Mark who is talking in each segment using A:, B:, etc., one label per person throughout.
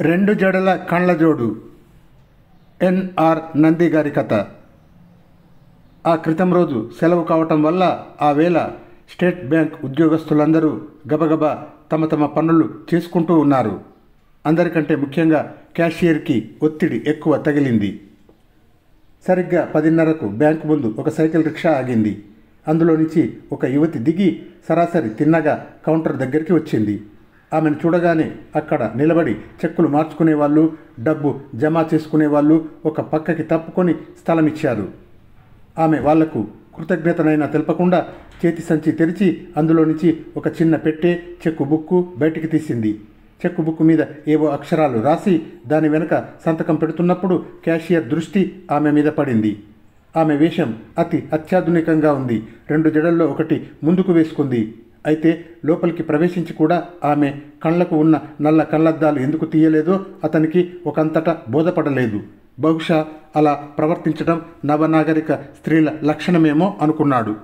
A: రెండు జడల కళ్ళజోడు. ఎన్ఆర్ నంది గారి కథ. ఆ క్రితం రోజు సెలవు కావటం వల్ల ఆ వేళ స్టేట్ బ్యాంక్ ఉద్యోగస్తులందరూ గబగబా తమ తమ పనులు చేసుకుంటూ ఉన్నారు. అందరికంటే ముఖ్యంగా క్యాషియర్కి ఒత్తిడి ఎక్కువ తగిలింది. సరిగ్గా 10:30కు బ్యాంకు ముందు ఒక సైకిల్ రిక్షా ఆగింది. అందులో నుంచి ఒక యువతి దిగి సరాసరి తిన్నగా కౌంటర్ దగ్గరికి వచ్చింది. ఆమెను చూడగానే అక్కడ నిలబడి చెక్కులు మార్చుకునే వాళ్ళు, డబ్బు జమ చేసుకునే వాళ్ళు ఒక పక్కకి తప్పుకొని స్థలం ఇచ్చారు. ఆమె వాళ్లకు కృతజ్ఞతనైనా తెలపకుండా చేతి సంచి తెరిచి అందులో నుంచి ఒక చిన్న పెట్టె, చెక్కు బుక్కు బయటికి తీసింది. చెక్కు బుక్కు మీద ఏవో అక్షరాలు రాసి దాని వెనుక సంతకం పెడుతున్నప్పుడు క్యాషియర్ దృష్టి ఆమె మీద పడింది. ఆమె వేషం అతి అత్యాధునికంగా ఉంది. 2 జడల్లో ఒకటి ముందుకు వేసుకుంది. అయితే లోపలికి ప్రవేశించి కూడా ఆమె కళ్లకు ఉన్న నల్ల కళ్లద్దాలు ఎందుకు తీయలేదో అతనికి ఒకంతటా బోధపడలేదు. బహుశా అలా ప్రవర్తించడం నవనాగరిక స్త్రీల లక్షణమేమో అనుకున్నాడు.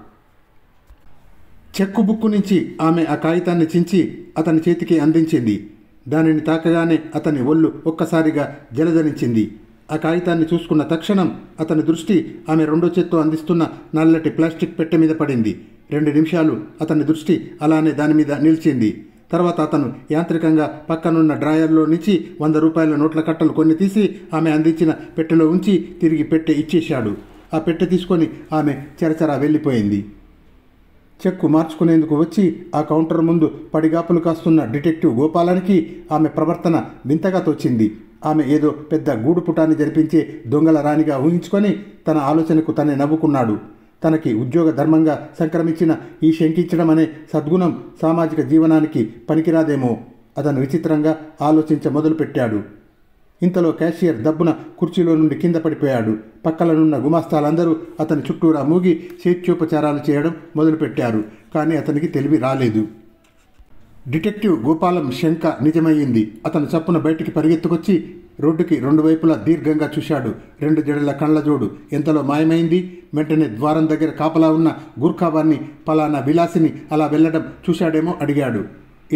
A: చెక్కు బుక్కు నుంచి ఆమె ఆ కాగితాన్ని చించి అతని చేతికి అందించింది. దానిని తాకగానే అతని ఒళ్ళు ఒక్కసారిగా జలధరించింది. ఆ కాగితాన్ని చూసుకున్న తక్షణం అతని దృష్టి ఆమె రెండో చేత్తో అందిస్తున్న నల్లటి ప్లాస్టిక్ పెట్టె మీద పడింది. 2 నిమిషాలు అతని దృష్టి అలానే దాని మీద నిలిచింది. తర్వాత అతను యాంత్రికంగా పక్కనున్న డ్రాయర్లో నుంచి 100 రూపాయల నోట్ల కట్టలు కొన్ని తీసి ఆమె అందించిన పెట్టెలో ఉంచి తిరిగి పెట్టె ఇచ్చేశాడు. ఆ పెట్టె తీసుకొని ఆమె చెరచరా వెళ్ళిపోయింది. చెక్కు మార్చుకునేందుకు వచ్చి ఆ కౌంటర్ ముందు పడిగాపులు కాస్తున్న డిటెక్టివ్ గోపాలానికి ఆమె ప్రవర్తన వింతగా తోచింది. ఆమె ఏదో పెద్ద గూడుపుటాన్ని జరిపించే దొంగల రాణిగా ఊహించుకొని తన ఆలోచనకు తనే నవ్వుకున్నాడు. తనకి ఉద్యోగ ధర్మంగా సంక్రమించిన ఈ శంకించడం అనే సద్గుణం సామాజిక జీవనానికి పనికిరాదేమో అతను విచిత్రంగా ఆలోచించ మొదలుపెట్టాడు. ఇంతలో క్యాషియర్ దబ్బున కుర్చీలో నుండి కింద పడిపోయాడు. పక్కలనున్న గుమాస్తాలందరూ అతని చుట్టూరా మూగి శైత్యోపచారాలు చేయడం మొదలుపెట్టారు. కానీ అతనికి తెలివి రాలేదు. డిటెక్టివ్ గోపాలం శంక నిజమయ్యింది. అతను చప్పున బయటికి పరిగెత్తుకొచ్చి రోడ్డుకి 2 వైపులా దీర్ఘంగా చూశాడు. 2 జడల కళ్ళజోడు ఎంతలో మాయమైంది. వెంటనే ద్వారం దగ్గర కాపలా ఉన్న గూర్ఖావాన్ని, పలానా విలాసిని అలా వెళ్ళడం చూశాడేమో అడిగాడు.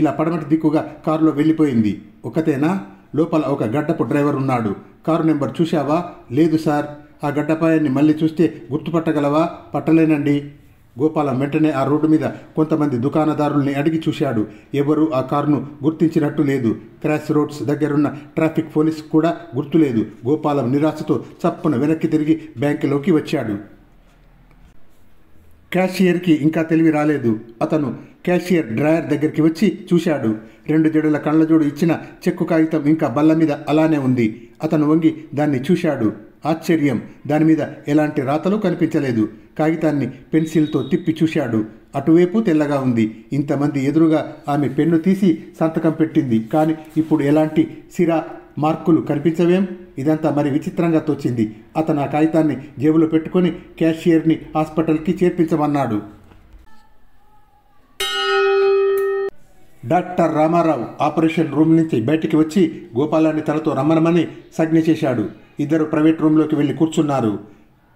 A: ఇలా పడమటి దిక్కుగా కారులో వెళ్ళిపోయింది. ఒక్కతేనా? లోపల ఒక గడ్డపు డ్రైవర్ ఉన్నాడు. కారు నెంబర్ చూశావా? లేదు సార్. ఆ గడ్డపాయాన్ని మళ్ళీ చూస్తే గుర్తుపట్టగలవా? పట్టలేనండి. గోపాలం వెంటనే ఆ రోడ్డు మీద కొంతమంది దుకాణదారుల్ని అడిగి చూశాడు. ఎవరూ ఆ కారును గుర్తించినట్టు లేదు. క్రాస్ రోడ్స్ దగ్గరున్న ట్రాఫిక్ పోలీస్ కూడా గుర్తులేదు. గోపాలం నిరాశతో చప్పున వెనక్కి తిరిగి బ్యాంకులోకి వచ్చాడు. క్యాషియర్కి ఇంకా తెలివి రాలేదు. అతను క్యాషియర్ డ్రాయర్ దగ్గరికి వచ్చి చూశాడు. 2 జడల కళ్ళజోడు ఇచ్చిన చెక్కు కాగితం ఇంకా బల్ల మీద అలానే ఉంది. అతను వంగి దాన్ని చూశాడు. ఆశ్చర్యం! దాని మీద ఎలాంటి రాతలు కనిపించలేదు. కాగితాన్ని పెన్సిల్తో తిప్పి చూశాడు. అటువైపు తెల్లగా ఉంది. ఇంతమంది ఎదురుగా ఆమె పెన్ను తీసి సంతకం పెట్టింది. కానీ ఇప్పుడు ఎలాంటి సిరా మార్కులు కనిపించవేం? ఇదంతా మరి విచిత్రంగా తోచింది. అతను ఆ కాగితాన్ని జేబులో పెట్టుకొని క్యాషియర్ని హాస్పిటల్కి చేర్పించమన్నాడు. డాక్టర్ రామారావు ఆపరేషన్ రూమ్ నుంచి బయటికి వచ్చి గోపాలాన్ని తనతో రమ్మనమని సంజ్ఞ చేశాడు. ఇద్దరు ప్రైవేట్ రూమ్లోకి వెళ్ళి కూర్చున్నారు.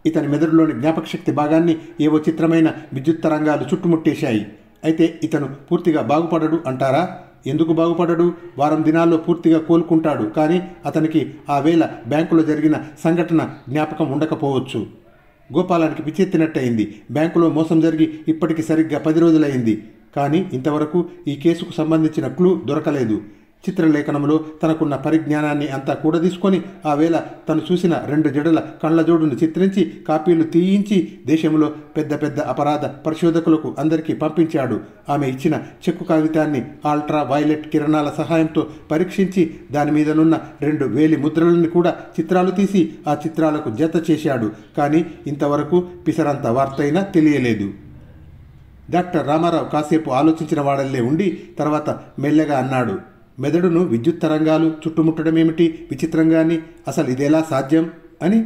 A: ఇతని మెదడులోని జ్ఞాపకశక్తి భాగాన్ని ఏవో చిత్రమైన విద్యుత్ తరంగాలు చుట్టుముట్టేశాయి. అయితే ఇతను పూర్తిగా బాగుపడడు అంటారా? ఎందుకు బాగుపడడు? వారం దినాల్లో పూర్తిగా కోలుకుంటాడు. కానీ అతనికి ఆ వేళ బ్యాంకులో జరిగిన సంఘటన జ్ఞాపకం ఉండకపోవచ్చు. గోపాలానికి పిచ్చెత్తినట్టయింది. బ్యాంకులో మోసం జరిగి ఇప్పటికి సరిగ్గా 10 రోజులైంది. కానీ ఇంతవరకు ఈ కేసుకు సంబంధించిన క్లూ దొరకలేదు. చిత్రలేఖనంలో తనకున్న పరిజ్ఞానాన్ని అంతా కూడదీసుకొని ఆ వేళ తను చూసిన 2 జడల కళ్ళజోడును చిత్రించి కాపీలు తీయించి దేశంలో పెద్ద పెద్ద అపరాధ పరిశోధకులకు అందరికీ పంపించాడు. ఆమె ఇచ్చిన చెక్కు కాగితాన్ని అల్ట్రా వైలెట్ కిరణాల సహాయంతో పరీక్షించి దాని మీదనున్న 2 వేలి ముద్రలను కూడా చిత్రాలు తీసి ఆ చిత్రాలకు జత చేశాడు. కానీ ఇంతవరకు పిసరంత వార్తైనా తెలియలేదు. డాక్టర్ రామారావు కాసేపు ఆలోచించిన వాడల్లే ఉండి తర్వాత మెల్లగా అన్నాడు. మెదడును విద్యుత్ తరంగాలు చుట్టుముట్టడమేమిటి విచిత్రంగాని? అసలు ఇదెలా సాధ్యం అని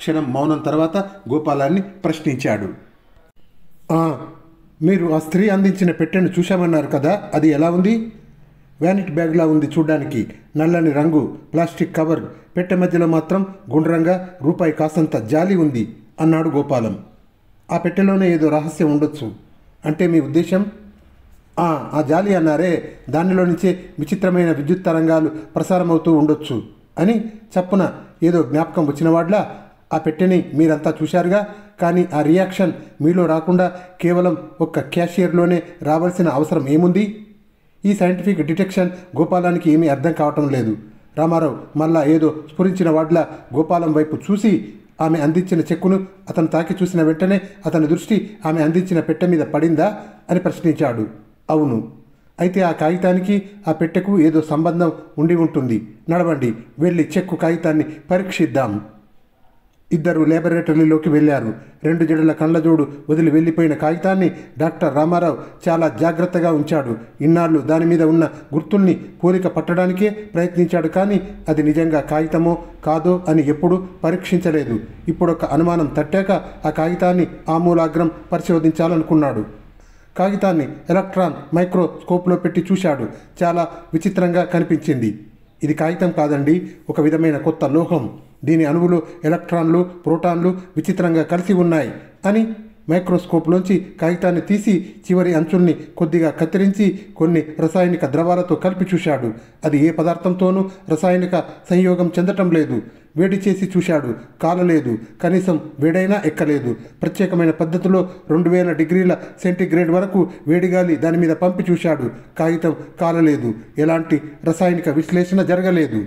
A: క్షణం మౌనం తర్వాత గోపాలాన్ని ప్రశ్నించాడు. మీరు ఆ స్త్రీ అందించిన పెట్టెను చూశామన్నారు కదా, అది ఎలా ఉంది? వ్యానిటీ బ్యాగ్లా ఉంది చూడ్డానికి. నల్లని రంగు, ప్లాస్టిక్ కవర్, పెట్టె మధ్యలో మాత్రం గుండ్రంగా రూపాయి కాసంత జాలి ఉంది అన్నాడు గోపాలం. ఆ పెట్టెలోనే ఏదో రహస్యం ఉండొచ్చు. అంటే మీ ఉద్దేశం? ఆ జాలి అన్నారే, దానిలో నుంచే విచిత్రమైన విద్యుత్ తరంగాలు ప్రసారమవుతూ ఉండొచ్చు అని చప్పున ఏదో జ్ఞాపకం వచ్చినవాడ్లా, ఆ పెట్టెని మీరంతా చూశారుగా, కానీ ఆ రియాక్షన్ మీలో రాకుండా కేవలం ఒక్క క్యాషియర్లోనే రావాల్సిన అవసరం ఏముంది? ఈ సైంటిఫిక్ డిటెక్షన్ గోపాలానికి ఏమీ అర్థం కావటం లేదు. రామారావు మళ్ళా ఏదో స్ఫురించిన వాడ్లా గోపాలం వైపు చూసి ఆమె అందించిన చెక్కును అతను తాకి చూసిన వెంటనే అతని దృష్టి ఆమె అందించిన పెట్టె మీద పడిందా అని ప్రశ్నించాడు. అవును. అయితే ఆ కాగితానికి ఆ పెట్టెకు ఏదో సంబంధం ఉండి ఉంటుంది. నడవండి, వెళ్ళి చెక్కు కాగితాన్ని పరీక్షిద్దాం. ఇద్దరు లేబొరేటరీలోకి వెళ్ళారు. 2 జడల కళ్ళజోడు వదిలి వెళ్ళిపోయిన కాగితాన్ని డాక్టర్ రామారావు చాలా జాగ్రత్తగా ఉంచాడు. ఇన్నాళ్ళు దాని మీద ఉన్న గుర్తుల్ని పోలిక పట్టడానికే ప్రయత్నించాడు, కానీ అది నిజంగా కాగితమో కాదో అని ఎప్పుడూ పరీక్షించలేదు. ఇప్పుడొక అనుమానం తట్టాక ఆ కాగితాన్ని ఆమూలాగ్రం పరిశోధించాలనుకున్నాడు. కాగితాన్ని ఎలక్ట్రాన్ మైక్రోస్కోప్లో పెట్టి చూశాడు. చాలా విచిత్రంగా కనిపించింది. ఇది కాగితం కాదండి, ఒక విధమైన కొత్త లోహం. దీని అణువులు ఎలక్ట్రాన్లు, ప్రోటాన్లు విచిత్రంగా కలిసి ఉన్నాయి అని మైక్రోస్కోప్లోంచి కాగితాన్ని తీసి చివరి అంచుల్ని కొద్దిగా కత్తిరించి కొన్ని రసాయనిక ద్రవాలతో కలిపి చూశాడు. అది ఏ పదార్థంతోనూ రసాయనిక సంయోగం చెందటం లేదు. వేడి చేసి చూశాడు, కాలలేదు. కనీసం వేడైనా ఎక్కలేదు. ప్రత్యేకమైన పద్ధతిలో 2000 డిగ్రీల సెంటీగ్రేడ్ వరకు వేడిగాలి దాని మీద పంపి చూశాడు. కాగితం కాలలేదు. ఎలాంటి రసాయనిక విశ్లేషణ జరగలేదు.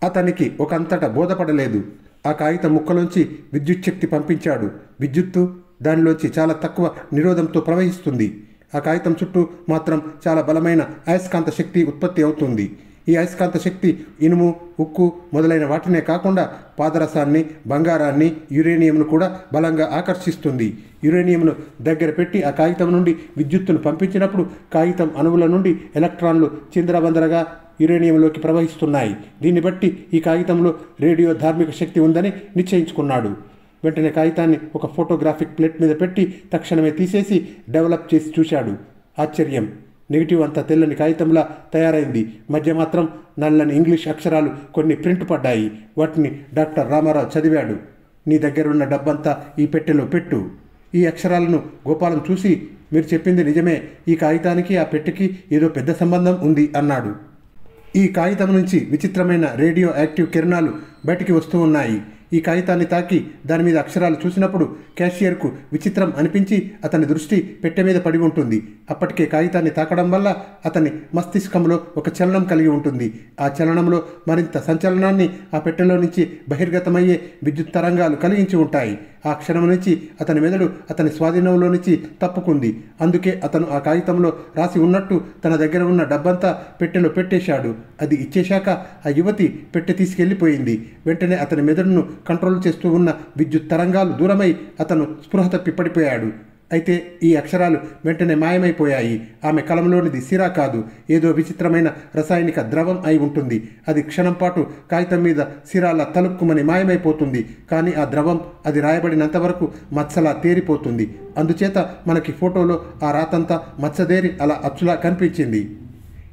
A: అతనికి ఒకంతటా బోధపడలేదు. ఆ కాగితం ముక్కలోంచి విద్యుచ్ఛక్తి పంపించాడు. విద్యుత్తు దానిలోంచి చాలా తక్కువ నిరోధంతో ప్రవహిస్తుంది. ఆ కాగితం చుట్టూ మాత్రం చాలా బలమైన అయస్కాంత శక్తి ఉత్పత్తి అవుతుంది. ఈ అయస్కాంత శక్తి ఇనుము, ఉక్కు మొదలైన వాటినే కాకుండా పాదరసాన్ని, బంగారాన్ని, యురేనియంను కూడా బలంగా ఆకర్షిస్తుంది. యురేనియంను దగ్గర పెట్టి ఆ కాగితం నుండి విద్యుత్తును పంపించినప్పుడు కాగితం అణువుల నుండి ఎలక్ట్రాన్లు చిందరవందరగా యురేనియంలోకి ప్రవహిస్తున్నాయి. దీన్ని బట్టి ఈ కాగితంలో రేడియో ధార్మిక శక్తి ఉందని నిశ్చయించుకున్నాడు. వెంటనే కాగితాన్ని ఒక ఫోటోగ్రాఫిక్ ప్లేట్ మీద పెట్టి తక్షణమే తీసేసి డెవలప్ చేసి చూశాడు. ఆశ్చర్యం! నెగిటివ్ అంతా తెల్లని కాగితంలా తయారైంది. మధ్య మాత్రం నల్లని ఇంగ్లీష్ అక్షరాలు కొన్ని ప్రింట్ పడ్డాయి. వాటిని డాక్టర్ రామారావు చదివాడు. నీ దగ్గరున్న డబ్బంతా ఈ పెట్టెలో పెట్టు. ఈ అక్షరాలను గోపాలం చూసి, మీరు చెప్పింది నిజమే, ఈ కాగితానికి ఆ పెట్టెకి ఏదో పెద్ద సంబంధం ఉంది అన్నాడు. ఈ కాగితం నుంచి విచిత్రమైన రేడియో యాక్టివ్ కిరణాలు బయటికి వస్తూ ఉన్నాయి. ఈ కాగితాన్ని తాకి దాని మీద అక్షరాలు చూసినప్పుడు క్యాషియర్కు విచిత్రం అనిపించి అతని దృష్టి పెట్టె మీద పడి ఉంటుంది. అప్పటికే కాగితాన్ని తాకడం వల్ల అతని మస్తిష్కంలో ఒక చలనం కలిగి ఉంటుంది. ఆ చలనంలో మరింత సంచలనాన్ని ఆ పెట్టెలో నుంచి బహిర్గతమయ్యే విద్యుత్ తరంగాలు కలిగించి ఉంటాయి. ఆ క్షణం నుంచి అతని మెదడు అతని స్వాధీనంలో నుంచి తప్పుకుంది. అందుకే అతను ఆ కాగితంలో రాసి ఉన్నట్టు తన దగ్గర ఉన్న డబ్బంతా పెట్టెలో పెట్టేశాడు. అది ఇచ్చేశాక ఆ యువతి పెట్టె తీసుకెళ్లిపోయింది. వెంటనే అతని మెదడును కంట్రోల్ చేస్తూ ఉన్న విద్యుత్ తరంగాలు దూరమై అతను స్పృహ తప్పి పడిపోయాడు. అయితే ఈ అక్షరాలు వెంటనే మాయమైపోయాయి. ఆమె కలంలోనిది సిరా కాదు, ఏదో విచిత్రమైన రసాయనిక ద్రవం అయి ఉంటుంది. అది క్షణం పాటు కాగితం మీద సిరాల తలుక్కుమని మాయమైపోతుంది. కానీ ఆ ద్రవం అది రాయబడినంతవరకు మచ్చలా తేరిపోతుంది. అందుచేత మనకి ఫోటోలో ఆ రాతంతా మచ్చదేరి అలా అచ్చులా కనిపించింది.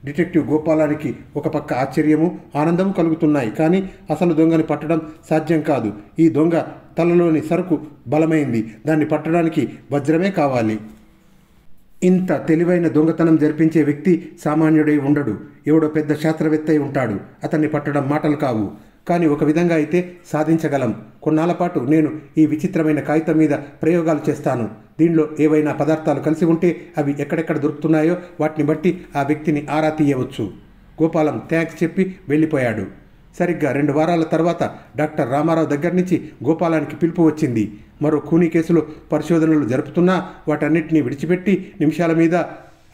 A: డిటెక్టివ్ గోపాలానికి ఒక పక్క ఆశ్చర్యము, ఆనందము కలుగుతున్నాయి. కానీ అసలు దొంగని పట్టడం సాధ్యం కాదు. ఈ దొంగ తలలోని సరుకు బలమైంది. దాన్ని పట్టడానికి వజ్రమే కావాలి. ఇంత తెలివైన దొంగతనం జరిపించే వ్యక్తి సామాన్యుడై ఉండడు. ఎవడో పెద్ద శాస్త్రవేత్త అయి ఉంటాడు. అతన్ని పట్టడం మాటలు కావు. కానీ ఒక విధంగా అయితే సాధించగలం. కొన్నాళ్ల పాటు నేను ఈ విచిత్రమైన కాగితం మీద ప్రయోగాలు చేస్తాను. దీనిలో ఏవైనా పదార్థాలు కలిసి ఉంటే అవి ఎక్కడెక్కడ దొరుకుతున్నాయో వాటిని బట్టి ఆ వ్యక్తిని ఆరా తీయవచ్చు. గోపాలం థ్యాంక్స్ చెప్పి వెళ్ళిపోయాడు. సరిగ్గా 2 వారాల తర్వాత డాక్టర్ రామారావు దగ్గర నుంచి గోపాలానికి పిలుపు వచ్చింది. మరో ఖూనీ కేసులో పరిశోధనలు జరుపుతున్నా వాటన్నిటినీ విడిచిపెట్టి నిమిషాల మీద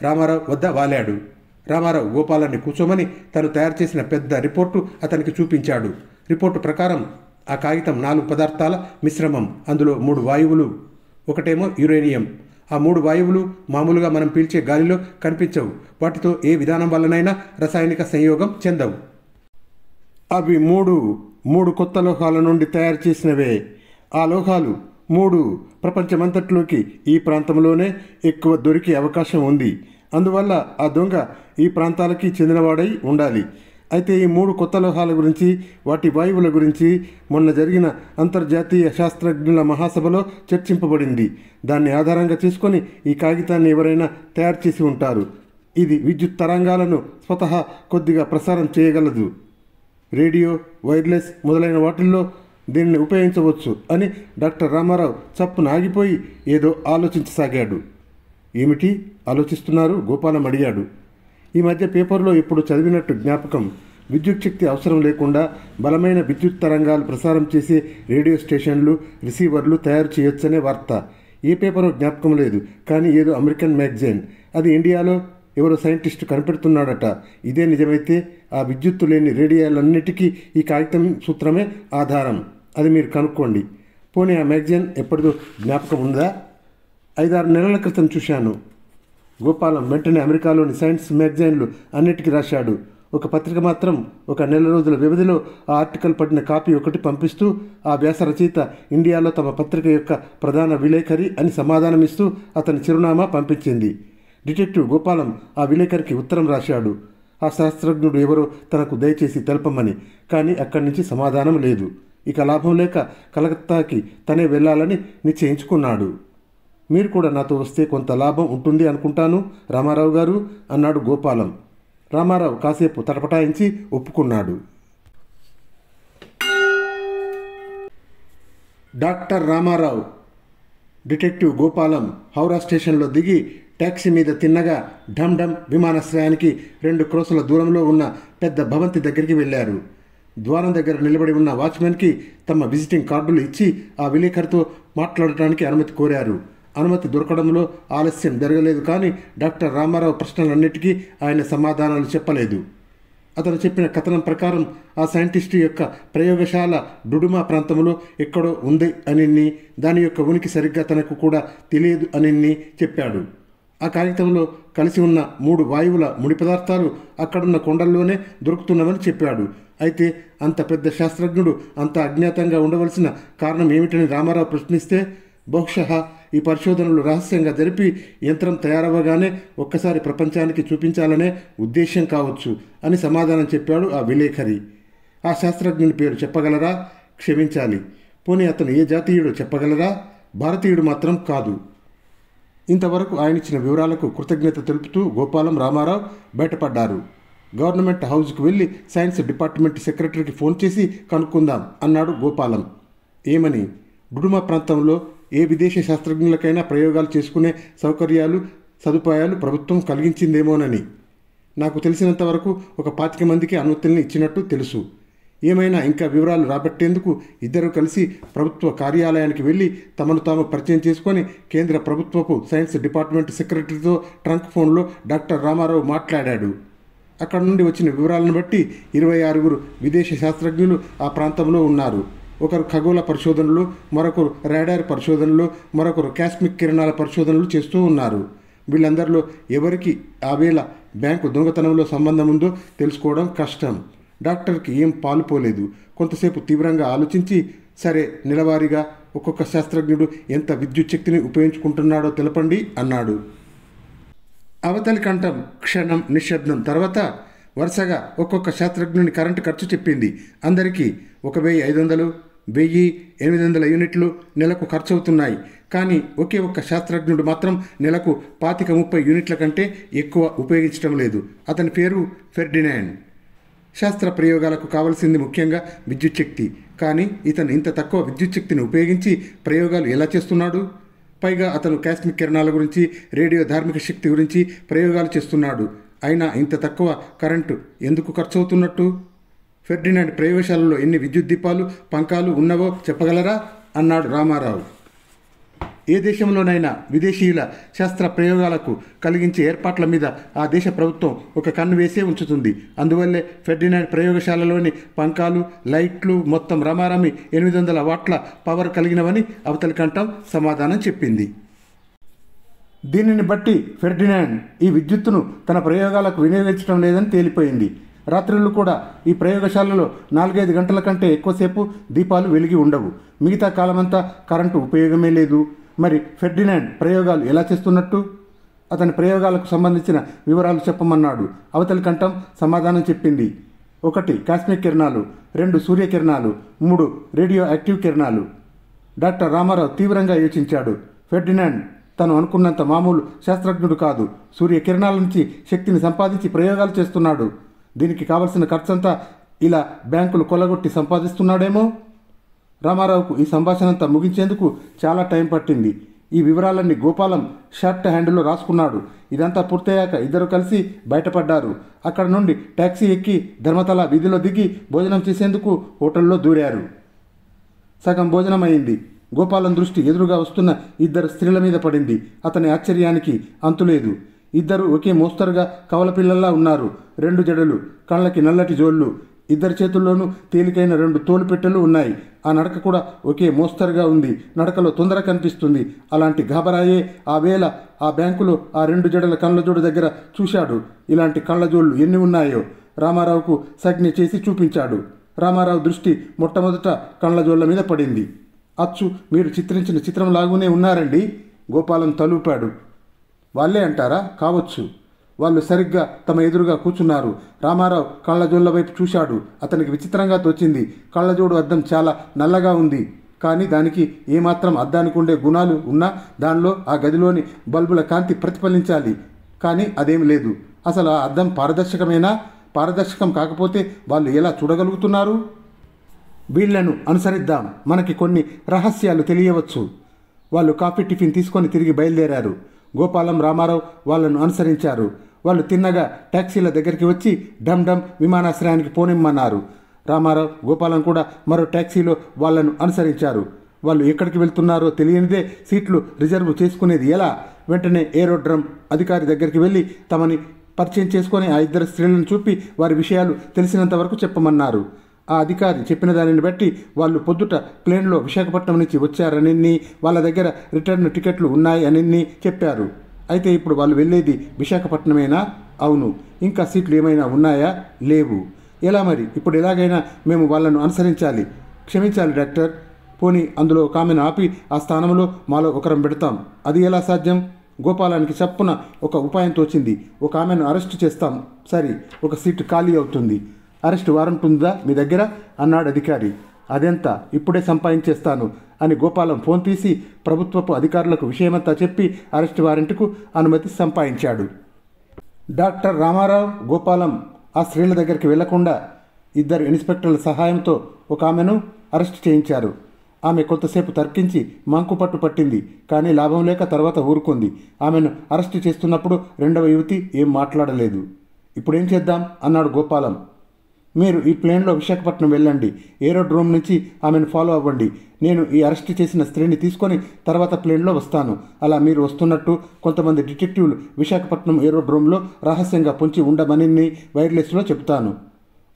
A: రామారావు వద్ద వాలాడు. రామారావు గోపాలాన్ని కూర్చోమని తను తయారు చేసిన పెద్ద రిపోర్టు అతనికి చూపించాడు. రిపోర్టు ప్రకారం ఆ కాగితం 4 పదార్థాల మిశ్రమం. అందులో 3 వాయువులు, ఒకటేమో యురేనియం. ఆ 3 వాయువులు మామూలుగా మనం పీల్చే గాలిలో కనిపించవు. వాటితో ఏ విధానం వల్లనైనా రసాయనిక సంయోగం చెందవు. అవి 3 కొత్త లోహాల నుండి తయారు చేసినవే. ఆ లోహాలు 3 ప్రపంచమంతట్లోకి ఈ ప్రాంతంలోనే ఎక్కువ దొరికే అవకాశం ఉంది. అందువల్ల ఆ దొంగ ఈ ప్రాంతాలకి చెందినవాడై ఉండాలి. అయితే ఈ 3 కొత్త లోహాల గురించి, వాటి వాయువుల గురించి మొన్న జరిగిన అంతర్జాతీయ శాస్త్రజ్ఞుల మహాసభలో చర్చింపబడింది. దాన్ని ఆధారంగా చేసుకొని ఈ కాగితాన్ని ఎవరైనా తయారు చేసి ఉంటారు. ఇది విద్యుత్ తరంగాలను స్వతహా కొద్దిగా ప్రసారం చేయగలదు. రేడియో, వైర్లెస్ మొదలైన వాటిల్లో దీనిని ఉపయోగించవచ్చు అని డాక్టర్ రామారావు చప్పున ఆగిపోయి ఏదో ఆలోచించసాగాడు. ఏమిటి ఆలోచిస్తున్నారు? గోపాలం అడిగాడు. ఈ మధ్య పేపర్లో ఇప్పుడు చదివినట్టు జ్ఞాపకం. విద్యుత్ శక్తి అవసరం లేకుండా బలమైన విద్యుత్ తరంగాలు ప్రసారం చేసే రేడియో స్టేషన్లు, రిసీవర్లు తయారు చేయొచ్చనే వార్త. ఏ పేపరో జ్ఞాపకం లేదు, కానీ ఏదో అమెరికన్ మ్యాగజైన్. అది ఇండియాలో ఎవరో సైంటిస్టు కనిపెడుతున్నాడట. ఇదే నిజమైతే ఆ విద్యుత్తు లేని రేడియోలన్నిటికీ ఈ కాగితం సూత్రమే ఆధారం. అది మీరు కనుక్కోండి. పోనీ ఆ మ్యాగజైన్ ఎప్పటిదో జ్ఞాపకం ఉందా? 5-6 నెలల క్రితం చూశాను. గోపాలం వెంటనే అమెరికాలోని సైన్స్ మ్యాగజైన్లు అన్నిటికీ రాశాడు. ఒక పత్రిక మాత్రం 1 నెల రోజుల వ్యవధిలో ఆ ఆర్టికల్ పడిన కాపీ ఒకటి పంపిస్తూ ఆ వ్యాస రచయిత ఇండియాలో తమ పత్రిక యొక్క ప్రధాన విలేకరి అని సమాధానమిస్తూ అతని చిరునామా పంపించింది. డిటెక్టివ్ గోపాలం ఆ విలేకరికి ఉత్తరం రాశాడు. ఆ శాస్త్రజ్ఞుడు ఎవరో తనకు దయచేసి తెలపమని. కానీ అక్కడి నుంచి సమాధానం లేదు. ఇక లాభం లేక కలకత్తాకి తనే వెళ్ళాలని నిశ్చయించుకున్నాడు. మీరు కూడా నాతో వస్తే కొంత లాభం ఉంటుంది అనుకుంటాను రామారావు గారు అన్నాడు గోపాలం. రామారావు కాసేపు తటపటాయించి ఒప్పుకున్నాడు. డాక్టర్ రామారావు, డిటెక్టివ్ గోపాలం హౌరా స్టేషన్లో దిగి ట్యాక్సీ మీద తిన్నగా ఢమ్ ఢమ్ విమానాశ్రయానికి 2 క్రోసుల దూరంలో ఉన్న పెద్ద భవంతి దగ్గరికి వెళ్ళారు. ద్వారం దగ్గర నిలబడి ఉన్న వాచ్మెన్కి తమ విజిటింగ్ కార్డులు ఇచ్చి ఆ విలేకరితో మాట్లాడటానికి అనుమతి కోరారు. అనుమతి దొరకడంలో ఆలస్యం జరగలేదు. కానీ డాక్టర్ రామారావు ప్రశ్నలన్నిటికీ ఆయన సమాధానాలు చెప్పలేదు. అతను చెప్పిన కథనం ప్రకారం ఆ సైంటిస్టు యొక్క ప్రయోగశాల డుడుమా ప్రాంతంలో ఎక్కడో ఉంది అని, దాని యొక్క ఉనికి సరిగ్గా తనకు కూడా తెలియదు అని చెప్పాడు. ఆ కాగితంలో కలిసి ఉన్న 3 వాయువుల ముడి పదార్థాలు అక్కడున్న కొండల్లోనే దొరుకుతున్నవని చెప్పాడు. అయితే అంత పెద్ద శాస్త్రజ్ఞుడు అంత అజ్ఞాతంగా ఉండవలసిన కారణం ఏమిటని రామారావు ప్రశ్నిస్తే, బహుశా ఈ పరిశోధనలు రహస్యంగా జరిపి యంత్రం తయారవ్వగానే ఒక్కసారి ప్రపంచానికి చూపించాలనే ఉద్దేశ్యం కావచ్చు అని సమాధానం చెప్పాడు ఆ విలేకరి. ఆ శాస్త్రజ్ఞుని పేరు చెప్పగలరా? క్షమించాలి, పోనీ అతను ఏ జాతీయుడో చెప్పగలరా? భారతీయుడు మాత్రం కాదు. ఇంతవరకు ఆయన ఇచ్చిన వివరాలకు కృతజ్ఞత తెలుపుతూ గోపాలం, రామారావు బయటపడ్డారు. గవర్నమెంట్ హౌస్కు వెళ్ళి సైన్స్ డిపార్ట్మెంట్ సెక్రటరీకి ఫోన్ చేసి కనుక్కుందాం అన్నాడు గోపాలం. ఏమని? డుడుమా ప్రాంతంలో ఏ విదేశీ శాస్త్రజ్ఞులకైనా ప్రయోగాలు చేసుకునే సౌకర్యాలు, సదుపాయాలు ప్రభుత్వం కలిగించిందేమోనని. నాకు తెలిసినంతవరకు 25 మందికి అనుమతుల్ని ఇచ్చినట్టు తెలుసు. ఏమైనా ఇంకా వివరాలు రాబట్టేందుకు ఇద్దరు కలిసి ప్రభుత్వ కార్యాలయానికి వెళ్ళి తమను తాము పరిచయం చేసుకొని కేంద్ర ప్రభుత్వపు సైన్స్ డిపార్ట్మెంట్ సెక్రటరీతో ట్రంక్ ఫోన్లో డాక్టర్ రామారావు మాట్లాడాడు. అక్కడ నుండి వచ్చిన వివరాలను బట్టి 26 విదేశీ శాస్త్రజ్ఞులు ఆ ప్రాంతంలో ఉన్నారు. ఒకరు ఖగోళ పరిశోధనలు, మరొకరు రాడార్ పరిశోధనలు, మరొకరు కాస్మిక్ కిరణాల పరిశోధనలు చేస్తూ ఉన్నారు. వీళ్ళందరిలో ఎవరికి ఆ వేళ బ్యాంకు దొంగతనంలో సంబంధం ఉందో తెలుసుకోవడం కష్టం. డాక్టర్కి ఏం పాలుపోలేదు. కొంతసేపు తీవ్రంగా ఆలోచించి, సరే నెలవారీగా ఒక్కొక్క శాస్త్రజ్ఞుడు ఎంత విద్యుత్ శక్తిని ఉపయోగించుకుంటున్నాడో తెలపండి అన్నాడు. అవతలి కంఠం క్షణం నిశ్శబ్దం తర్వాత వరుసగా ఒక్కొక్క శాస్త్రజ్ఞుని కరెంటు ఖర్చు చెప్పింది. అందరికీ 1500, 1000, 800 యూనిట్లు నెలకు ఖర్చు అవుతున్నాయి. కానీ ఒకే ఒక్క శాస్త్రజ్ఞుడు మాత్రం నెలకు 25-30 యూనిట్ల కంటే ఎక్కువ ఉపయోగించడం లేదు. అతని పేరు ఫెర్డినాండ్. శాస్త్ర ప్రయోగాలకు కావలసింది ముఖ్యంగా విద్యుత్ శక్తి. కానీ ఇతను ఇంత తక్కువ విద్యుత్ శక్తిని ఉపయోగించి ప్రయోగాలు ఎలా చేస్తున్నాడు? పైగా అతను కాస్మిక్ కిరణాల గురించి, రేడియో ధార్మిక శక్తి గురించి ప్రయోగాలు చేస్తున్నాడు. అయినా ఇంత తక్కువ కరెంటు ఎందుకు ఖర్చు అవుతున్నట్టు? ఫెర్డినాండ్ ప్రయోగశాలలో ఎన్ని విద్యుత్ దీపాలు, పంకాలు ఉన్నవో చెప్పగలరా అన్నాడు రామారావు. ఏ దేశంలోనైనా విదేశీయుల శాస్త్ర ప్రయోగాలకు కలిగించే ఏర్పాట్ల మీద ఆ దేశ ప్రభుత్వం ఒక కన్ను వేసే ఉంచుతుంది. అందువల్లే ఫెర్డినాండ్ ప్రయోగశాలలోని పంకాలు, లైట్లు మొత్తం రమారమి 800 వాట్ల పవర్ కలిగినవని అవతలి కంఠం సమాధానం చెప్పింది. దీనిని బట్టి ఫెర్డినాండ్ ఈ విద్యుత్తును తన ప్రయోగాలకు వినియోగించడం లేదని తేలిపోయింది. రాత్రులు కూడా ఈ ప్రయోగశాలలో 4-5 గంటల కంటే ఎక్కువసేపు దీపాలు వెలిగి ఉండవు. మిగతా కాలమంతా కరెంటు ఉపయోగమే లేదు. మరి ఫెర్డినాండ్ ప్రయోగాలు ఎలా చేస్తున్నట్టు? అతని ప్రయోగాలకు సంబంధించిన వివరాలు చెప్పమన్నాడు. అవతలి కంఠం సమాధానం చెప్పింది. ఒకటి కాస్మిక్ కిరణాలు, 2 సూర్యకిరణాలు, 3 రేడియో యాక్టివ్ కిరణాలు. డాక్టర్ రామారావు తీవ్రంగా యోచించాడు. ఫెర్డినాండ్ తను అనుకున్నంత మామూలు శాస్త్రజ్ఞుడు కాదు. సూర్యకిరణాల నుంచి శక్తిని సంపాదించి ప్రయోగాలు చేస్తున్నాడు. దీనికి కావలసిన ఖర్చంతా ఇలా బ్యాంకులు కొల్లగొట్టి సంపాదిస్తున్నాడేమో. రామారావుకు ఈ సంభాషణంతా ముగించేందుకు చాలా టైం పట్టింది. ఈ వివరాలన్నీ గోపాలం షర్ట్ హ్యాండిల్లో రాసుకున్నాడు. ఇదంతా పూర్తయ్యాక ఇద్దరు కలిసి బయటపడ్డారు. అక్కడ నుండి ట్యాక్సీ ఎక్కి ధర్మతల వీధిలో దిగి భోజనం చేసేందుకు హోటల్లో దూరారు. సగం భోజనం అయింది. గోపాలం దృష్టి ఎదురుగా వస్తున్న 2 స్త్రీల మీద పడింది. అతని ఆశ్చర్యానికి అంతులేదు. ఇద్దరు ఒకే మోస్తరుగా కవలపిల్లల్లా ఉన్నారు. 2 జడలు, కళ్ళకి నల్లటి జోళ్ళు, ఇద్దరి చేతుల్లోనూ తేలికైన 2 తోలుపెట్టెలు ఉన్నాయి. ఆ నడక కూడా ఒకే మోస్తరుగా ఉంది. నడకలో తొందర కనిపిస్తుంది. అలాంటి గాబరాయే ఆ వేళ ఆ బ్యాంకులో ఆ 2 జడల కళ్ళజోడు దగ్గర చూశాడు. ఇలాంటి కళ్ళజోళ్ళు ఎన్ని ఉన్నాయో రామారావుకు సంజ్ఞ చేసి చూపించాడు. రామారావు దృష్టి మొట్టమొదట కళ్ళజోళ్ల మీద పడింది. అచ్చు మీరు చిత్రించిన చిత్రంలాగానే ఉన్నారండి. గోపాలం తలూపాడు. వాళ్ళే అంటారా? కావచ్చు. వాళ్ళు సరిగ్గా తమ ఎదురుగా కూర్చున్నారు. రామారావు కళ్ళజోళ్ల వైపు చూశాడు. అతనికి విచిత్రంగా తోచింది. కళ్ళజోడు అద్దం చాలా నల్లగా ఉంది. కానీ దానికి ఏమాత్రం అద్దానికి ఉండే గుణాలు ఉన్నా దానిలో ఆ గదిలోని బల్బుల కాంతి ప్రతిఫలించాలి. కానీ అదేం లేదు. అసలు ఆ అద్దం పారదర్శకమేనా? పారదర్శకం కాకపోతే వాళ్ళు ఎలా చూడగలుగుతున్నారు? వీళ్లను అనుసరిద్దాం, మనకి కొన్ని రహస్యాలు తెలియవచ్చు. వాళ్ళు కాఫీ టిఫిన్ తీసుకొని తిరిగి బయలుదేరారు. గోపాలం, రామారావు వాళ్ళను అనుసరించారు. వాళ్ళు తిన్నగా ట్యాక్సీల దగ్గరికి వచ్చి డమ్ డమ్ విమానాశ్రయానికి పోనిమ్మన్నారు. రామారావు, గోపాలం కూడా మరో ట్యాక్సీలో వాళ్ళను అనుసరించారు. వాళ్ళు ఎక్కడికి వెళ్తున్నారో తెలియనిదే సీట్లు రిజర్వ్ చేసుకునేది ఎలా? వెంటనే ఏరోడ్రమ్ అధికారి దగ్గరికి వెళ్ళి తమని పరిచయం చేసుకొని ఆ 2 స్త్రీలను చూపి వారి విషయాలు తెలిసినంత వరకు చెప్పమన్నారు. ఆ అధికారి చెప్పిన దానిని బట్టి వాళ్ళు పొద్దుట ప్లేన్లో విశాఖపట్నం నుంచి వచ్చారని, వాళ్ళ దగ్గర రిటర్న్ టికెట్లు ఉన్నాయని చెప్పారు. అయితే ఇప్పుడు వాళ్ళు వెళ్ళేది విశాఖపట్నమేనా? అవును. ఇంకా సీట్లు ఏమైనా ఉన్నాయా? లేవు. ఎలా మరి? ఇప్పుడు ఎలాగైనా మేము వాళ్ళను అనుసరించాలి. క్షమించాలి డాక్టర్. పోనీ అందులో ఒక ఆమెను ఆపి ఆ స్థానంలో మాలో ఒకరం పెడతాం. అది ఎలా సాధ్యం? గోపాలానికి చప్పున ఒక ఉపాయం తోచింది. ఒక ఆమెను అరెస్టు చేస్తాం. సరే, ఒక సీటు ఖాళీ అవుతుంది. అరెస్ట్ వారెంట్ ఉందా మీ దగ్గర? అన్నాడు అధికారి. అదెంత? ఇప్పుడే సంపాదించేస్తాను అని గోపాలం ఫోన్ తీసి ప్రభుత్వపు అధికారులకు విషయమంతా చెప్పి అరెస్ట్ వారెంట్కు అనుమతి సంపాదించాడు. డాక్టర్ రామారావు, గోపాలం ఆ స్త్రీల దగ్గరికి వెళ్లకుండా 2 ఇన్స్పెక్టర్ల సహాయంతో ఒక ఆమెను అరెస్ట్ చేయించారు. ఆమె కొంతసేపు తర్కించి మంకుపట్టు పట్టింది. కానీ లాభం లేక తర్వాత ఊరుకుంది. ఆమెను అరెస్ట్ చేస్తున్నప్పుడు 2వ యువతి ఏం మాట్లాడలేదు. ఇప్పుడేం చేద్దాం అన్నాడు గోపాలం. మీరు ఈ ప్లేన్లో విశాఖపట్నం వెళ్ళండి. ఏరోడ్రోమ్ నుంచి ఆమెను ఫాలో అవ్వండి. నేను ఈ అరెస్ట్ చేసిన స్త్రీని తీసుకొని తర్వాత ప్లేన్లో వస్తాను. అలా మీరు వస్తున్నట్టు కొంతమంది డిటెక్టివ్లు విశాఖపట్నం ఏరోడ్రోమ్లో రహస్యంగా పొంచి ఉండమని వైర్లెస్లో చెబుతాను.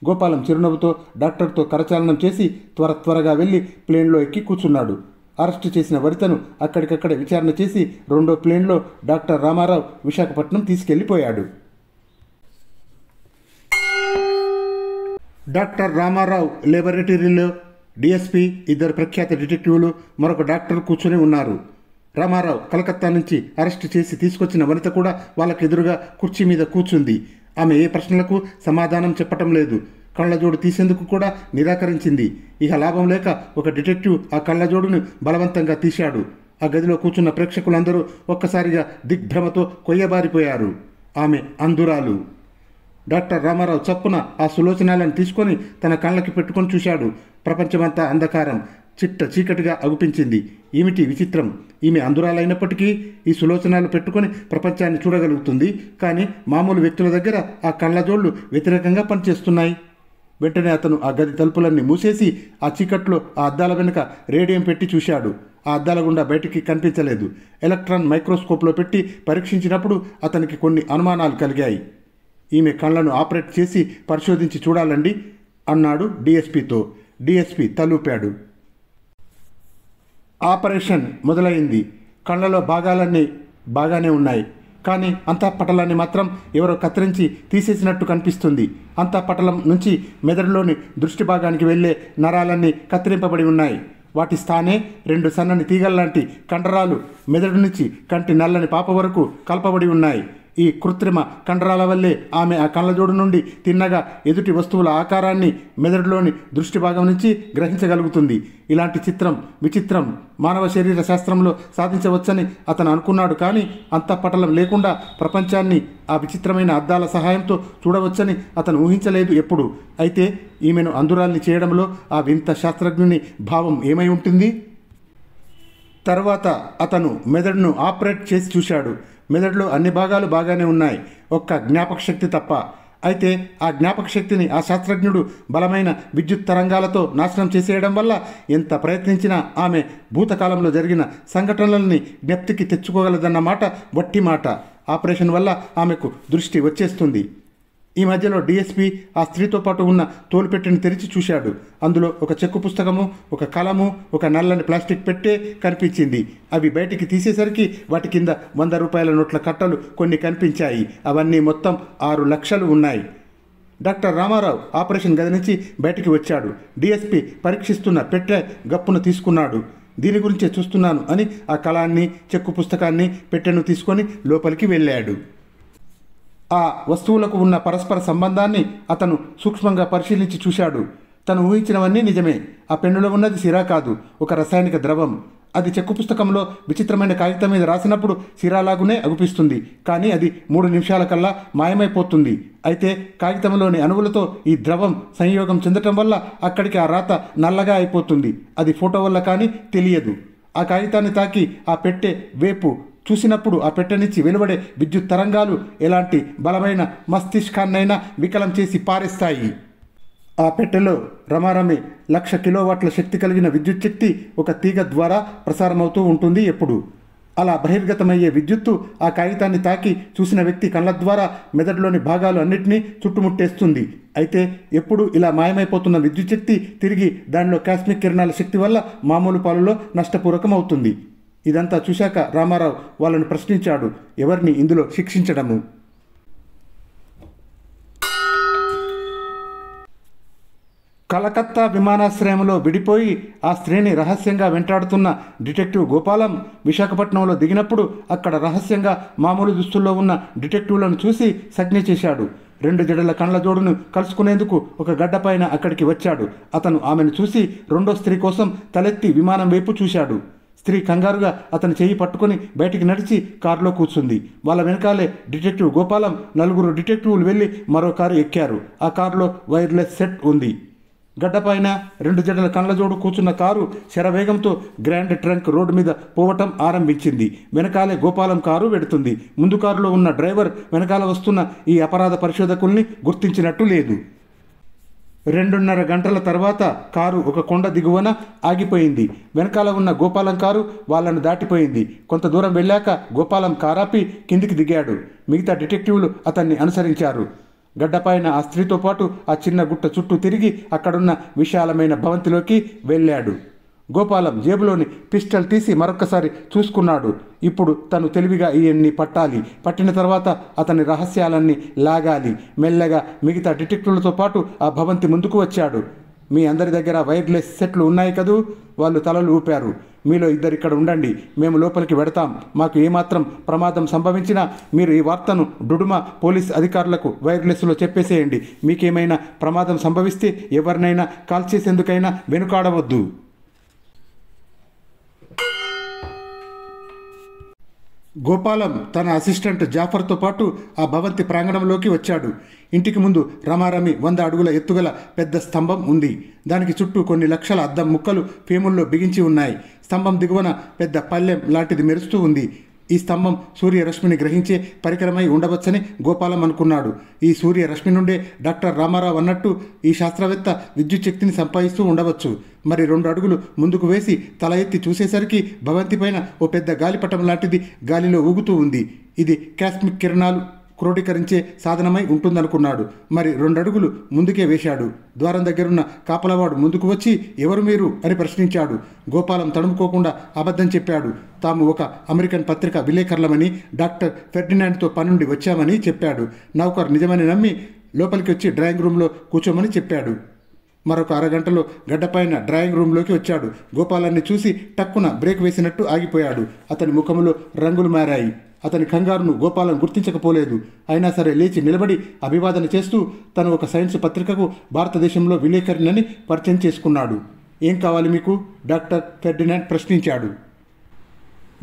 A: గోపాలం చిరునవ్వుతో డాక్టర్తో కరచాలనం చేసి త్వరగా వెళ్ళి ప్లేన్లో ఎక్కి కూర్చున్నాడు. అరెస్టు చేసిన వనితను అక్కడికక్కడే విచారణ చేసి 2వ ప్లేన్లో డాక్టర్ రామారావు విశాఖపట్నం తీసుకెళ్లిపోయాడు. డాక్టర్ రామారావు లేబొరేటరీలో డిఎస్పీ, 2 ప్రఖ్యాత డిటెక్టివ్లు, మరొక డాక్టర్ కూర్చుని ఉన్నారు. రామారావు కలకత్తా నుంచి అరెస్టు చేసి తీసుకొచ్చిన వనిత కూడా వాళ్ళకి ఎదురుగా కుర్చీ మీద కూర్చుంది. ఆమె ఏ ప్రశ్నలకు సమాధానం చెప్పటం లేదు. కళ్ళజోడు తీసేందుకు కూడా నిరాకరించింది. ఇక లాభం లేక ఒక డిటెక్టివ్ ఆ కళ్ళజోడును బలవంతంగా తీశాడు. ఆ గదిలో కూర్చున్న ప్రేక్షకులందరూ ఒక్కసారిగా దిగ్భ్రమతో కొయ్యబారిపోయారు. ఆమె అంధురాలు. డాక్టర్ రామారావు చప్పున ఆ సులోచనాలను తీసుకొని తన కళ్ళకి పెట్టుకొని చూశాడు. ప్రపంచమంతా అంధకారం, చిట్ట చీకటిగా అగుపించింది. ఏమిటి విచిత్రం? ఈమె అంధురాలైనప్పటికీ ఈ సులోచనాలు పెట్టుకొని ప్రపంచాన్ని చూడగలుగుతుంది. కానీ మామూలు వ్యక్తుల దగ్గర ఆ కళ్ళజోళ్లు వ్యతిరేకంగా పనిచేస్తున్నాయి. వెంటనే అతను ఆ గది తలుపులన్నీ మూసేసి ఆ చీకట్లో ఆ అద్దాల వెనుక రేడియం పెట్టి చూశాడు. ఆ అద్దాల గుండా బయటికి కనిపించలేదు. ఎలక్ట్రాన్ మైక్రోస్కోప్లో పెట్టి పరీక్షించినప్పుడు అతనికి కొన్ని అనుమానాలు కలిగాయి. ఈమె కళ్ళను ఆపరేట్ చేసి పరిశోధించి చూడాలండి అన్నాడు డిఎస్పీతో. డిఎస్పీ తలూపాడు. ఆపరేషన్ మొదలైంది. కళ్ళలో భాగాలన్నీ బాగానే ఉన్నాయి. కానీ అంతఃపటలాన్ని మాత్రం ఎవరో కత్తిరించి తీసేసినట్టు కనిపిస్తుంది. అంతఃపటలం నుంచి మెదడులోని దృష్టి భాగానికి వెళ్లే నరాలన్నీ కత్తిరింపబడి ఉన్నాయి. వాటి స్థానే 2 సన్నని తీగల్లాంటి కండరాలు మెదడు నుంచి కంటి నల్లని పాప వరకు కలపబడి ఉన్నాయి. ఈ కృత్రిమ కండరాల వల్లే ఆమె ఆ కళ్ళజోడు నుండి తిన్నగా ఎదుటి వస్తువుల ఆకారాన్ని మెదడులోని దృష్టి భాగం నుంచి గ్రహించగలుగుతుంది. ఇలాంటి విచిత్రం మానవ శరీర శాస్త్రంలో సాధించవచ్చని అతను అనుకున్నాడు. కానీ అంతఃపటలం లేకుండా ప్రపంచాన్ని ఆ విచిత్రమైన అద్దాల సహాయంతో చూడవచ్చని అతను ఊహించలేదు ఎప్పుడు. అయితే ఈమెను అందురాల్ని చేయడంలో ఆ వింత శాస్త్రజ్ఞుని భావం ఏమై ఉంటుంది? తర్వాత అతను మెదడును ఆపరేట్ చేసి చూశాడు. మెదడులో అన్ని భాగాలు బాగానే ఉన్నాయి, ఒక్క జ్ఞాపక శక్తి తప్ప. అయితే ఆ జ్ఞాపక శక్తిని ఆ శాస్త్రజ్ఞుడు బలమైన విద్యుత్ తరంగాలతో నాశనం చేసేయడం వల్ల ఎంత ప్రయత్నించినా ఆమె భూతకాలంలో జరిగిన సంఘటనలని జ్ఞప్తికి తెచ్చుకోగలదన్నమాట వట్టి మాట. ఆపరేషన్ వల్ల ఆమెకు దృష్టి వచ్చేస్తుంది. ఈ మధ్యలో డిఎస్పి ఆ స్త్రీతో పాటు ఉన్న తోలుపెట్టెను తెరిచి చూశాడు. అందులో ఒక చెక్కు పుస్తకము, ఒక కలము, ఒక నల్లని ప్లాస్టిక్ పెట్టె కనిపించింది. అవి బయటికి తీసేసరికి వాటి కింద 100 రూపాయల నోట్ల కట్టలు కొన్ని కనిపించాయి. అవన్నీ మొత్తం 6 లక్షలు ఉన్నాయి. డాక్టర్ రామారావు ఆపరేషన్ గది నుంచి బయటికి వచ్చాడు. డిఎస్పి పరీక్షిస్తున్న పెట్టె గప్పున తీసుకున్నాడు. దీని గురించే చూస్తున్నాను అని ఆ కళాన్ని, చెక్కు పుస్తకాన్ని, పెట్టెను తీసుకొని లోపలికి వెళ్ళాడు. ఆ వస్తువులకు ఉన్న పరస్పర సంబంధాన్ని అతను సూక్ష్మంగా పరిశీలించి చూశాడు. తను ఊహించినవన్నీ నిజమే. ఆ పెన్నులో ఉన్నది సిరా కాదు, ఒక రసాయనిక ద్రవం. అది చెక్కు పుస్తకంలో విచిత్రమైన కాగితం మీద రాసినప్పుడు సిరాలాగునే అగుపిస్తుంది. కానీ అది 3 నిమిషాల కల్లా మాయమైపోతుంది. అయితే కాగితంలోని అణువులతో ఈ ద్రవం సంయోగం చెందటం వల్ల అక్కడికి ఆ రాత నల్లగా అయిపోతుంది. అది ఫోటో వల్ల కానీ తెలియదు. ఆ కాగితాన్ని తాకి ఆ పెట్టె వేపు చూసినప్పుడు ఆ పెట్టె నుంచి వెలువడే విద్యుత్ తరంగాలు ఎలాంటి బలమైన మస్తిష్కాన్నైనా వికలం చేసి పారేస్తాయి. ఆ పెట్టెలో రమారమి 1,00,000 కిలోవాట్ల శక్తి కలిగిన విద్యుత్ శక్తి ఒక తీగ ద్వారా ప్రసారమవుతూ ఉంటుంది ఎప్పుడు. అలా బహిర్గతమయ్యే విద్యుత్తు ఆ కాగితాన్ని తాకి చూసిన వ్యక్తి కళ్ళ ద్వారా మెదడులోని భాగాలు అన్నింటినీ చుట్టుముట్టేస్తుంది. అయితే ఎప్పుడు ఇలా మాయమైపోతున్న విద్యుత్ శక్తి తిరిగి దానిలో కాస్మిక్ కిరణాల శక్తి వల్ల మామూలు పాలులో నష్టపూర్వకం అవుతుంది. ఇదంతా చూశాక రామారావు వాళ్ళను ప్రశ్నించాడు, ఎవరిని ఇందులో శిక్షించడము? కలకత్తా విమానాశ్రయంలో విడిపోయి ఆ స్త్రీని రహస్యంగా వెంటాడుతున్న డిటెక్టివ్ గోపాలం విశాఖపట్నంలో దిగినప్పుడు అక్కడ రహస్యంగా మామూలు దుస్తుల్లో ఉన్న డిటెక్టివ్లను చూసి సంజ్ఞ చేశాడు. 2 జడల కండ్ల జోడును కలుసుకునేందుకు ఒక గడ్డపైన అక్కడికి వచ్చాడు. అతను ఆమెను చూసి రెండో స్త్రీ కోసం తలెత్తి విమానం వైపు చూశాడు. స్త్రీ కంగారుగా అతని చెయ్యి పట్టుకుని బయటికి నడిచి కారులో కూర్చుంది. వాళ్ళ వెనకాలే డిటెక్టివ్ గోపాలం 4 డిటెక్టివ్లు వెళ్ళి మరో కారు ఎక్కారు. ఆ కారులో వైర్లెస్ సెట్ ఉంది. గడ్డపైన 2 జడల కండ్లజోడు కూర్చున్న కారు శరవేగంతో గ్రాండ్ ట్రంక్ రోడ్డు మీద పోవటం ఆరంభించింది. వెనకాలే గోపాలం కారు వెడుతుంది. ముందు కారులో ఉన్న డ్రైవర్ వెనకాల వస్తున్న ఈ అపరాధ పరిశోధకుల్ని గుర్తించినట్టు లేదు. 2:30 గంటల తర్వాత కారు ఒక కొండ దిగువన ఆగిపోయింది. వెనకాల ఉన్న గోపాలం కారు వాళ్ళను దాటిపోయింది. కొంత దూరం వెళ్ళాక గోపాలం కారాపి కిందికి దిగాడు. మిగతా డిటెక్టివ్లు అతన్ని అనుసరించారు. గడ్డపైన ఆ స్త్రీతో పాటు ఆ చిన్న గుట్ట చుట్టూ తిరిగి అక్కడున్న విశాలమైన భవంతిలోకి వెళ్ళాడు. గోపాలం జేబులోని పిస్టల్ తీసి మరొక్కసారి చూసుకున్నాడు. ఇప్పుడు తను తెలివిగా ఈయన్ని పట్టాలి. పట్టిన తర్వాత అతని రహస్యాలన్నీ లాగాలి. మెల్లగా మిగతా డిటెక్టివ్లతో పాటు ఆ భవంతి ముందుకు వచ్చాడు. మీ అందరి దగ్గర వైర్లెస్ సెట్లు ఉన్నాయి కదూ? వాళ్ళు తలలు ఊపారు. మీలో 2 ఇక్కడ ఉండండి, మేము లోపలికి వెడతాం. మాకు ఏమాత్రం ప్రమాదం సంభవించినా మీరు ఈ వార్తను డుడుమా పోలీస్ అధికారులకు వైర్లెస్లో చెప్పేసేయండి. మీకేమైనా ప్రమాదం సంభవిస్తే ఎవరినైనా కాల్ చేసేందుకైనా వెనుకాడవద్దు. గోపాలం తన అసిస్టెంట్ జాఫర్తో పాటు ఆ భవంతి ప్రాంగణంలోకి వచ్చాడు. ఇంటికి ముందు రమారమి 100 అడుగుల ఎత్తుగల పెద్ద స్తంభం ఉంది. దానికి చుట్టూ కొన్ని లక్షల అద్దం ముక్కలు ఫేముల్లో బిగించి ఉన్నాయి. స్తంభం దిగువన పెద్ద పల్లెం లాంటిది మెరుస్తూ ఉంది. ఈ స్తంభం సూర్యరశ్మిని గ్రహించే పరికరమై ఉండవచ్చని గోపాలం అనుకున్నాడు. ఈ సూర్యరశ్మి నుండే డాక్టర్ రామారావు అన్నట్టు ఈ శాస్త్రవేత్త విద్యుత్ శక్తిని సంపాదిస్తూ ఉండవచ్చు. మరి 2 అడుగులు ముందుకు వేసి తల ఎత్తి చూసేసరికి భవంతిపైన ఓ పెద్ద గాలిపటం లాంటిది గాలిలో ఊగుతూ ఉంది. ఇది కాస్మిక్ కిరణాలు క్రోడీకరించే సాధనమై ఉంటుందనుకున్నాడు. మరి 2 అడుగులు ముందుకే వేశాడు. ద్వారం దగ్గరున్న కాపలవాడు ముందుకు వచ్చి, ఎవరు మీరు అని ప్రశ్నించాడు. గోపాలం తడుముకోకుండా అబద్ధం చెప్పాడు. తాము ఒక అమెరికన్ పత్రిక విలేకరులమని, డాక్టర్ ఫెర్డినాండ్తో పనుండి వచ్చామని చెప్పాడు. నౌకర్ నిజమని నమ్మి లోపలికి వచ్చి డ్రాయింగ్ రూమ్లో కూర్చోమని చెప్పాడు. మరొక అరగంటలో గడ్డపైన డ్రాయింగ్ రూమ్లోకి వచ్చాడు. గోపాలాన్ని చూసి టక్కున బ్రేక్ వేసినట్టు ఆగిపోయాడు. అతని ముఖంలో రంగులు మారాయి. అతని కంగారును గోపాలం గుర్తించకపోలేదు. అయినా సరే లేచి నిలబడి అభివాదన చేస్తూ తను ఒక సైన్స్ పత్రికకు భారతదేశంలో విలేకరినని పరిచయం చేసుకున్నాడు. ఏం కావాలి మీకు? డాక్టర్ ఫెర్డినాండ్ ప్రశ్నించాడు.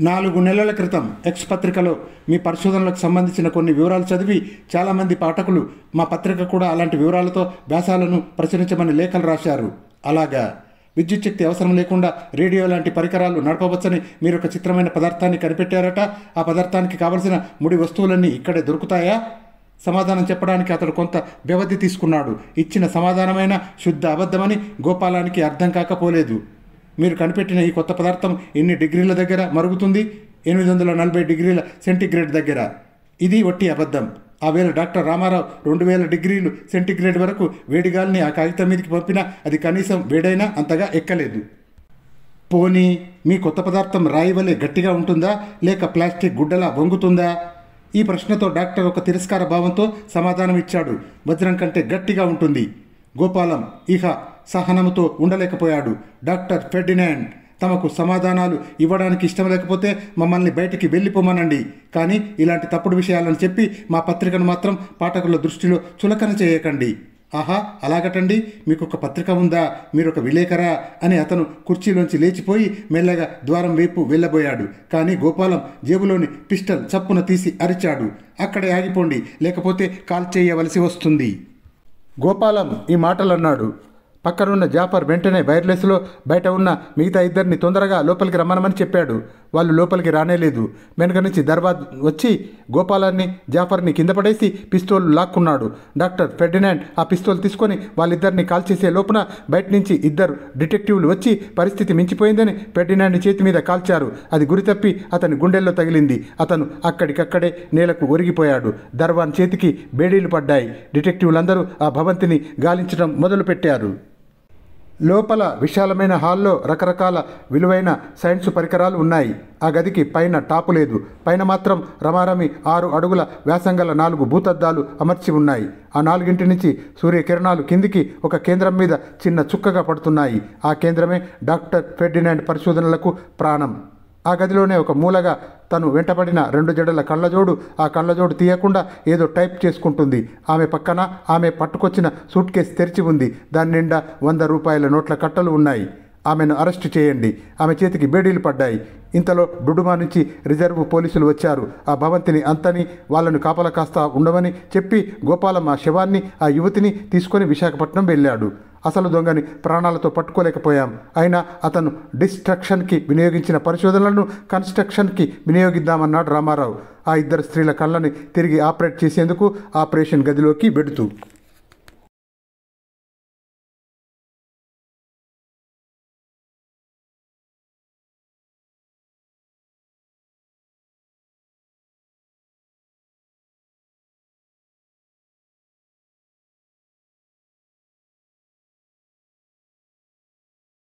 A: 4 నెలల క్రితం ఎక్స్ పత్రికలో మీ పరిశోధనలకు సంబంధించిన కొన్ని వివరాలు చదివి చాలామంది పాఠకులు మా పత్రిక కూడా అలాంటి వివరాలతో వ్యాసాలను ప్రచురించమని లేఖలు రాశారు. అలాగా విద్యుత్ శక్తి అవసరం లేకుండా రేడియో లాంటి పరికరాలు నడపవచ్చని మీరు ఒక చిత్రమైన పదార్థాన్ని కనిపెట్టారట. ఆ పదార్థానికి కావలసిన ముడి వస్తువులన్నీ ఇక్కడే దొరుకుతాయా? సమాధానం చెప్పడానికి అతడు కొంత వ్యవధి తీసుకున్నాడు. ఇచ్చిన సమాధానమైన శుద్ధ అబద్ధమని గోపాలానికి అర్థం కాకపోలేదు. మీరు కనిపెట్టిన ఈ కొత్త పదార్థం ఎన్ని డిగ్రీల దగ్గర మరుగుతుంది? 840 డిగ్రీల సెంటీగ్రేడ్ దగ్గర. ఇది ఒట్టి అబద్ధం. ఆ వేళ డాక్టర్ రామారావు 2000 డిగ్రీలు సెంటీగ్రేడ్ వరకు వేడిగాలిని ఆ కాగితం మీదకి పంపినా అది కనీసం వేడైనా అంతగా ఎక్కలేదు. పోనీ మీ కొత్త పదార్థం రాయి వలె గట్టిగా ఉంటుందా లేక ప్లాస్టిక్ గుడ్డలా వంగుతుందా? ఈ ప్రశ్నతో డాక్టర్ ఒక తిరస్కార భావంతో సమాధానం ఇచ్చాడు. వజ్రం కంటే గట్టిగా ఉంటుంది. గోపాలం ఇహ సహనముతో ఉండలేకపోయాడు. డాక్టర్ ఫెర్డినాండ్, తమకు సమాధానాలు ఇవ్వడానికి ఇష్టం లేకపోతే మమ్మల్ని బయటికి వెళ్ళిపోమనండి, కానీ ఇలాంటి తప్పుడు విషయాలను చెప్పి మా పత్రికను మాత్రం పాఠకుల దృష్టిలో చులకన చేయకండి. ఆహా, అలాగటండి, మీకు ఒక పత్రిక ఉందా? మీరొక విలేకరా? అని అతను కుర్చీలోంచి లేచిపోయి మెల్లగా ద్వారం వైపు వెళ్ళబోయాడు. కానీ గోపాలం జేబులోని పిస్టల్ చప్పున తీసి అరిచాడు. అక్కడే ఆగిపోండి, లేకపోతే కాల్ చేయవలసి వస్తుంది. గోపాలం ఈ మాటలు అన్నాడు. పక్కనున్న జాఫర్ వెంటనే వైర్లెస్లో బయట ఉన్న మిగతా ఇద్దరిని తొందరగా లోపలికి రమ్మనమని చెప్పాడు. వాళ్ళు లోపలికి రానేలేదు. వెనుక నుంచి దర్వాజ్ వచ్చి గోపాలాన్ని జాఫర్ని కింద పడేసి పిస్తోల్ లాక్కున్నాడు. డాక్టర్ ఫెర్డినాండ్ ఆ పిస్తోల్ తీసుకొని వాళ్ళిద్దరిని కాల్ చేసే లోపున బయట నుంచి 2 డిటెక్టివ్లు వచ్చి పరిస్థితి మించిపోయిందని ఫెర్డినాండ్ చేతి మీద కాల్చారు. అది గురితప్పి అతని గుండెల్లో తగిలింది. అతను అక్కడికక్కడే నేలకు ఒరిగిపోయాడు. దర్వాన్ చేతికి బేడీలు పడ్డాయి. డిటెక్టివ్లందరూ ఆ భవంతిని గాలించడం మొదలుపెట్టారు. లోపల విశాలమైన హాల్లో రకరకాల విలువైన సైన్స్ పరికరాలు ఉన్నాయి. ఆ గదికి పైన టాపు లేదు. పైన మాత్రం రమారమి 6 అడుగుల వ్యాసంగల 4 భూతద్దాలు అమర్చి ఉన్నాయి. ఆ 4 నుంచి సూర్యకిరణాలు కిందికి ఒక కేంద్రం మీద చిన్న చుక్కగా పడుతున్నాయి. ఆ కేంద్రమే డాక్టర్ ఫెర్డినాండ్ పరిశోధనలకు ప్రాణం. ఆ గదిలోనే ఒక మూలగా తను వెంటపడిన 2 జడల కళ్ళజోడు ఆ కళ్ళజోడు తీయకుండా ఏదో టైప్ చేసుకుంటుంది. ఆమె పక్కన ఆమె పట్టుకొచ్చిన సూట్ కేసు తెరిచి ఉంది. దాని నిండా 100 రూపాయల నోట్ల కట్టలు ఉన్నాయి. ఆమెను అరెస్టు చేయండి. ఆమె చేతికి బేడీలు పడ్డాయి. ఇంతలో డుడుమా నుంచి రిజర్వ్ పోలీసులు వచ్చారు. ఆ భవంతిని అంతని వాళ్ళను కాపలా కాస్తా ఉండమని చెప్పి గోపాలం ఆ శవాన్ని ఆ యువతిని తీసుకొని విశాఖపట్నం వెళ్ళాడు. అసలు దొంగని ప్రాణాలతో పట్టుకోలేకపోయాం. అయినా అతను డిస్ట్రక్షన్కి వినియోగించిన పరిశోధనలను కన్స్ట్రక్షన్కి వినియోగిద్దామన్నాడు రామారావు. ఆ 2 స్త్రీల కళ్ళని తిరిగి ఆపరేట్ చేసేందుకు ఆపరేషన్ గదిలోకి వెడుతూ.